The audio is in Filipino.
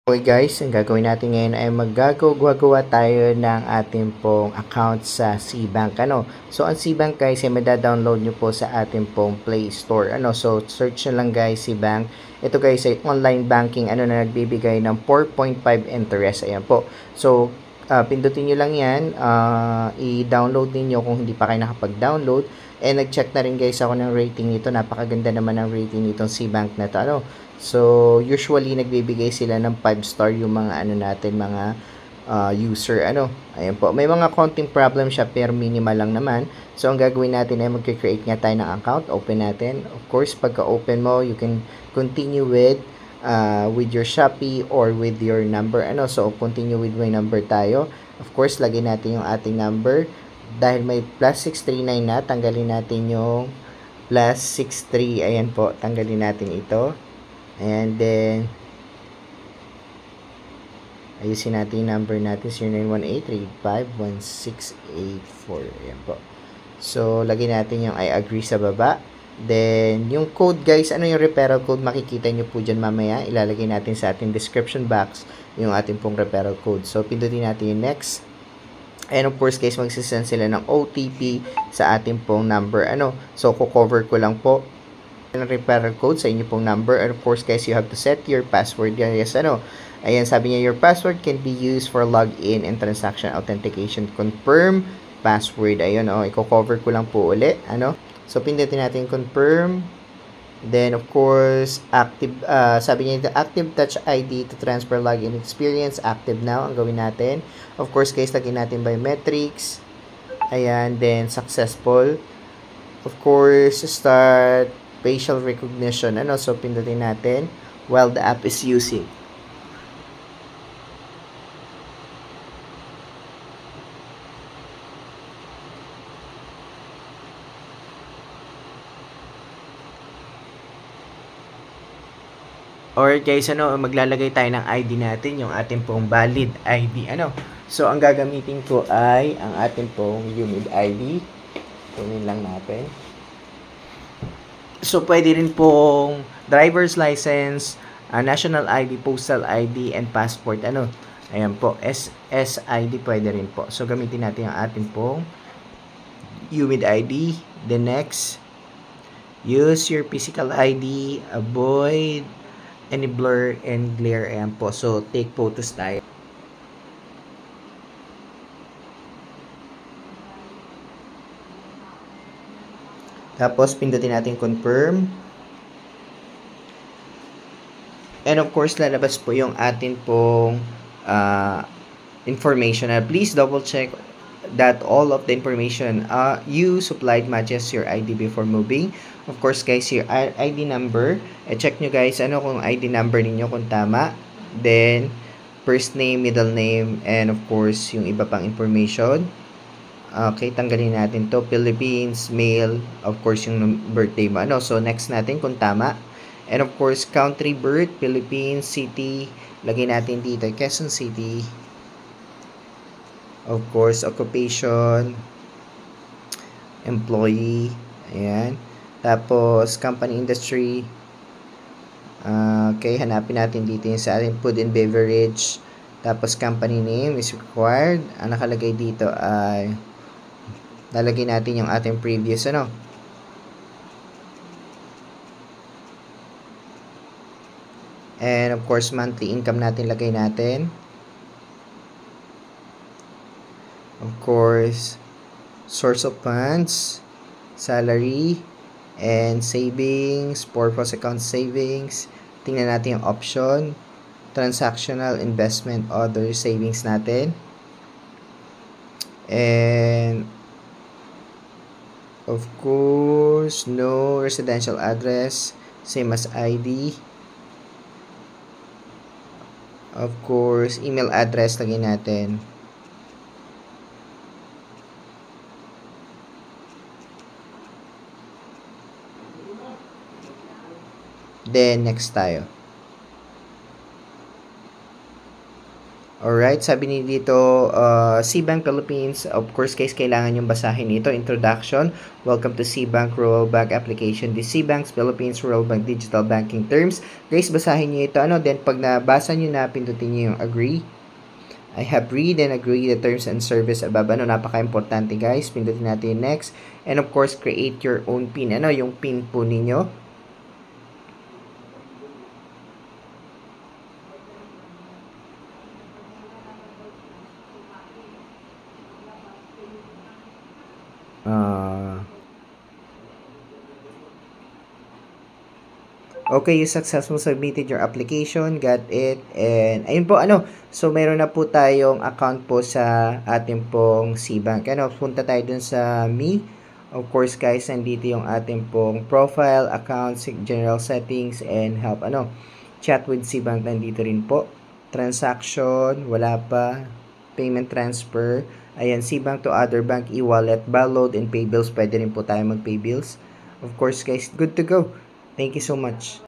Okay guys, ang gagawin natin ngayon ay maggagawa tayo ng ating pong account sa Cbank. So ang Cbank guys ay mada-download nyo po sa ating pong Play Store. So search nyo lang guys Cbank. Ito guys ay online banking na nagbibigay ng 4.5 interest. Ayan po. So pindutin nyo lang yan. I-download niyo kung hindi pa kayo nakapag-download. And nag-check na rin guys ako ng rating nito. Napakaganda naman ng rating nitong Cbank na to. So, usually nagbibigay sila ng 5 star yung mga natin, mga user Ayan po. May mga konting problem siya pero minimal lang naman. So, ang gagawin natin ay magke-create nga tayo ng account. Open natin. Of course, pagka-open mo, you can continue with your Shopee or with your number. So, continue with my number tayo. Of course, lagyan natin yung ating number. Dahil may plus 639 na, tanggalin natin yung plus 63. Ayan po, tanggalin natin ito. And then, ayusin natin yung number natin, 0918-351-684. Ayan po. So, lagyan natin yung I agree sa baba. Then, yung code guys, yung referral code, makikita nyo po dyan mamaya. Ilalagay natin sa ating description box yung ating pong referral code. So, pindutin natin yung next. And of course guys, magsisend sila ng OTP sa ating pong number. So, kukover ko lang po ng referral code sa inyo pong number. And of course guys, you have to set your password. Yes, ayan, sabi niya, your password can be used for login and transaction authentication. Confirm password. Ayun, i-cover ko lang po uli. So, pindutin natin confirm. Then, of course, active, sabi niya, the active touch ID to transfer login experience. Active now, ang gawin natin. Of course, guys, lagyan natin biometrics. Ayan, then, successful. Of course, start facial recognition. So, pindutin natin while the app is using. Alright guys, maglalagay tayo ng ID natin, yung ating pong valid ID. So, ang gagamitin ko ay ang ating pong UMID ID. Kunin lang natin. So, pwede rin pong driver's license, national ID, postal ID, and passport. Ayan po, SSID pwede rin po. So, gamitin natin ang ating pong UMID ID. The next, use your physical ID, avoid any blur and glare. Ayan po. So, take photos tayo. Tapos, pindutin natin confirm. And of course, lalabas po yung atin pong information. Please double check that all of the information you supplied matches your ID before moving. Of course, guys, your ID number. Check nyo guys, kung ID number ninyo kung tama. Then, first name, middle name, and of course, yung iba pang information. Okay, tanggalin natin to. Philippines, male, of course, yung birthday mo. So, next natin kung tama. And of course, country birth, Philippines, city. Lagay natin dito, Quezon City. Of course, occupation, employee. Ayan. Tapos, company industry. Okay, hanapin natin dito yung sa ating food and beverage. Tapos, company name is required. Ang nakalagay dito ay lalagay natin yung ating previous and of course monthly income natin lagay natin. Of course, source of funds, salary, and savings, purpose account savings. Tingnan natin yung option, transactional, investment, other savings natin. And of course, no residential address, same as ID. Of course, email address lagyan natin. Then, next tayo. Alright, sabi ni dito, Cbank Philippines, of course guys, kailangan yung basahin ito. Introduction, welcome to Cbank Rural Bank Application. The Cbank Philippines Rural Bank Digital Banking Terms. Guys, basahin nyo ito. Then pag nabasa nyo na, pindutin nyo yung agree. I have read and agree the terms and service above. Napaka-importante guys. Pindutin natin yung next. And of course, create your own PIN. Yung PIN po ninyo. Okay, you successfully submitted your application, got it, and ayun po, so meron na po tayong account po sa ating pong Cbank. Punta tayo dun sa Me. Of course, guys, nandito yung ating pong profile, account, general settings, and help. Chat with Cbank, nandito rin po. Transaction, wala pa. Payment transfer, ayan, Cbank to other bank, e-wallet, download, and pay bills. Pwede rin po tayo mag-pay bills. Of course, guys, good to go. Thank you so much.